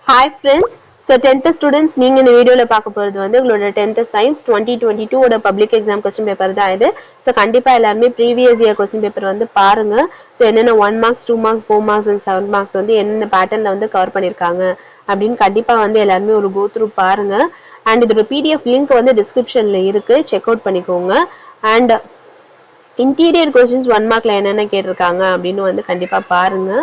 Hi friends, so 10th students நீங்க இந்த வீடியோல பார்க்க போறது வந்து உங்களோட 10th science 2022 ஓட public exam question paper தான் இது. So கண்டிப்பா எல்லாரும் previous year question paper வந்து பாருங்க. So என்னென்ன 1 marks, 2 marks, 4 marks and 7 marks வந்து என்னென்ன patternல வந்து கவர் பண்ணிருக்காங்க அப்படினு கண்டிப்பா வந்து எல்லாரும் ஒரு go through பாருங்க. And இதோட PDF link வந்து descriptionல இருக்கு. check out பண்ணிக்கோங்க. And interior questions 1 markல என்னென்ன கேட்டிருக்காங்க அப்படினு வந்து கண்டிப்பா பாருங்க.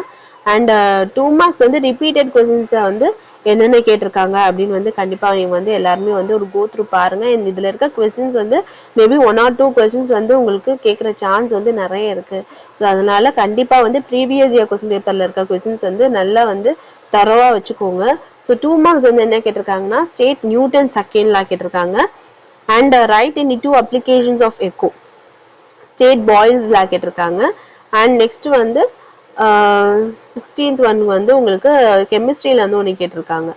And 2 marks வந்து repeated questions வந்து என்னென்ன கேட்டிருக்காங்க அப்படின்னு வந்து கண்டிப்பா நீங்க வந்து எல்லாரும் வந்து ஒரு go through பாருங்க. இதுல இருக்க questions வந்து மேபி 1 or 2 questions வந்து உங்களுக்கு கேக்குற சான்ஸ் வந்து நிறைய இருக்கு. சோ அதனால கண்டிப்பா வந்து previous year question paperல இருக்க questions வந்து நல்லா வந்து தரோவா வச்சுக்கோங்க. சோ 2 marks வந்து என்ன கேட்டிருக்காங்கன்னா state Newton second law கேட்டிருக்காங்க. And write any two applications of echo. State Boyle's law கேட்டிருக்காங்க. And next வந்து 16th one வந்து உங்களுக்கு கெமிஸ்ட்ரியில இருந்து ஒன்னு கேட்டிருக்காங்க.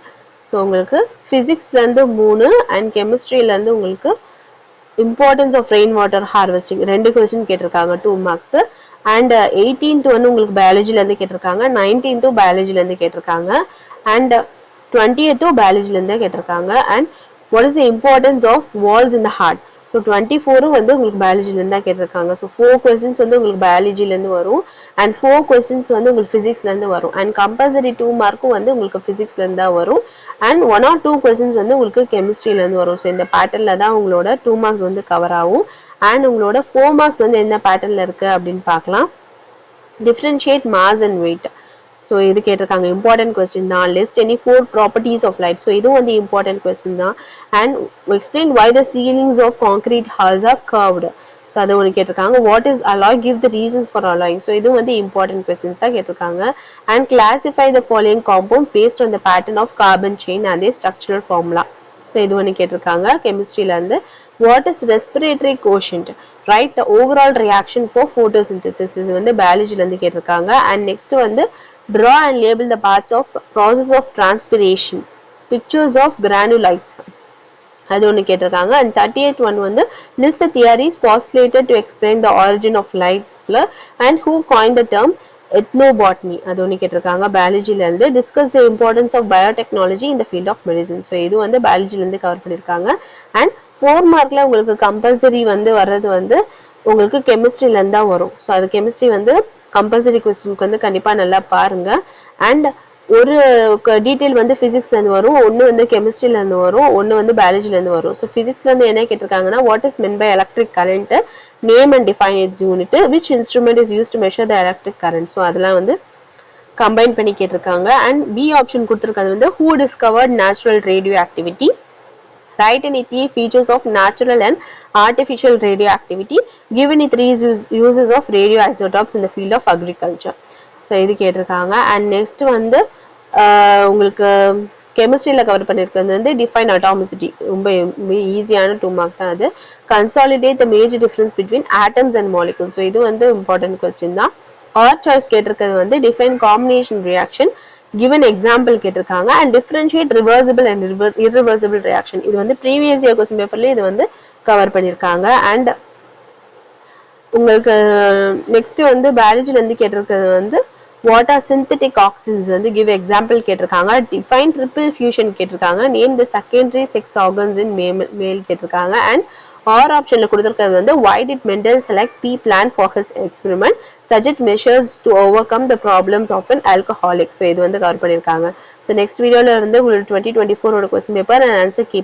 சோ உங்களுக்கு பிசிக்ஸ்ல இருந்து 3 and கெமிஸ்ட்ரியில இருந்து உங்களுக்கு importance of rain water harvesting ரெண்டு क्वेश्चन கேட்டிருக்காங்க 2 marks. And 18th வந்து உங்களுக்கு பயாலஜில இருந்து கேட்டிருக்காங்க. 19th பயாலஜில இருந்து கேட்டிருக்காங்க. And 20th பயாலஜில இருந்து கேட்டிருக்காங்க. And what is the importance of walls in the heart? So 24 வந்து உங்களுக்கு பயாலஜில இருந்து கேட்டிருக்காங்க. So 4 questions வந்து உங்களுக்கு பயாலஜில இருந்து வரும் and 4 questions வந்து உங்களுக்கு பிசிக்ஸ்ல இருந்து வரும் and compulsory 2 mark வந்து உங்களுக்கு பிசிக்ஸ்ல இருந்து தான் வரும் and 1 or 2 questions வந்து உங்களுக்கு கெமிஸ்ட்ரியில இருந்து வரும். So இந்த பேட்டர்ன்ல தான் உங்களோட 2 marks வந்து கவர் ஆகும் and உங்களோட 4 marks வந்து என்ன பேட்டர்ன்ல இருக்கு அப்படினு பார்க்கலாம். Differentiate mass and weight. So இது கேட்டிருக்காங்க important question தான். List any 4 properties of light. So இது வந்து important question தான். And explain why the ceilings of concrete halls are curved. So அது ஒன்னு கேட்டிருக்காங்க. What is alloy? Give the reasons for alloying. So இது வந்து important questions தான் கேட்டிருக்காங்க. And classify the following compounds based on the pattern of carbon chain and the structural formula. So இது ஒன்னு கேட்டிருக்காங்க chemistryல இருந்து. What is respiratory quotient? Write the overall reaction for photosynthesis. இது வந்து biologyல இருந்து கேட்டிருக்காங்க. And next வந்து draw and label the parts of process of transpiration. Pictures of granulites. அது ஒன்னு கேட்டிருக்காங்க. And 38th one வந்து list the theories postulated to explain the origin of life and who coined the term ethnobotany. அது ஒன்னு கேட்டிருக்காங்க biologyல இருந்து. Discuss the importance of biotechnology in the field of medicine. So இது வந்து biologyல இருந்து கவர் பண்ணிருக்காங்க. And 4 markல உங்களுக்கு கம்பல்சரி வந்து வர்றது வந்து உங்களுக்கு கெமிஸ்ட்ரியில இருந்து தான் வரும். சோ அது கெமிஸ்ட்ரி வந்து கம்பல்சரி क्वेश्चनக்கு வந்து கண்டிப்பா நல்லா பாருங்க. அண்ட் ஒரு டீடைல் வந்து பிசிக்ஸ்ல இருந்து வரும், ஒன்னு வந்து கெமிஸ்ட்ரியில இருந்து வரும், ஒன்னு வந்து பயாலஜில இருந்து வரும். சோ பிசிக்ஸ்ல இருந்து என்ன கேட்டிருக்காங்கன்னா what is meant by electric current, name and define its unit, which instrument is used to measure the electric current. So அதெல்லாம் வந்து கம்பைன் பண்ணி கேட்டிருக்காங்க. அண்ட் பி ஆப்ஷன் கொடுத்திருக்கிறது வந்து who discovered natural radioactivity. Write any 3 features of natural and artificial radioactivity. Give any 3 uses of radioisotopes in the field of agriculture. So இது கேட்டிருக்காங்க. And next வந்து உங்களுக்கு கெமிஸ்ட்ரியில கவர் பண்ணிருக்கிறது வந்து define atomicity. ரொம்ப ஈஸியான 2 mark தான் அது. Consolidate the major difference between atoms and molecules. So இது வந்து important question தான். Odd choice கேட்டிருக்கிறது வந்து define combination reaction. Given example கேட்டிருக்காங்க. And differentiate reversible and irreversible reaction. இது வந்து previous year question paperல இது வந்து கவர் பண்ணிருக்காங்க. And உங்களுக்கு next வந்து biologyல இருந்து கேட்டிருக்கிறது வந்து what are synthetic oxygens வந்து give example கேட்டிருக்காங்க. Define triple fusion கேட்டிருக்காங்க. Name the secondary sex organs in male கேட்டிருக்காங்க. And R ஆப்ஷன்ல கொடுத்திருக்கிறது வந்து why did Mendel select pea plant for his experiment? Suggest measures to overcome the problems of an alcoholic. So இது வந்து cover பண்ணிருக்காங்க. So next வீடியோல இருந்து உங்களுக்கு 2024 ஓட question paper and answer key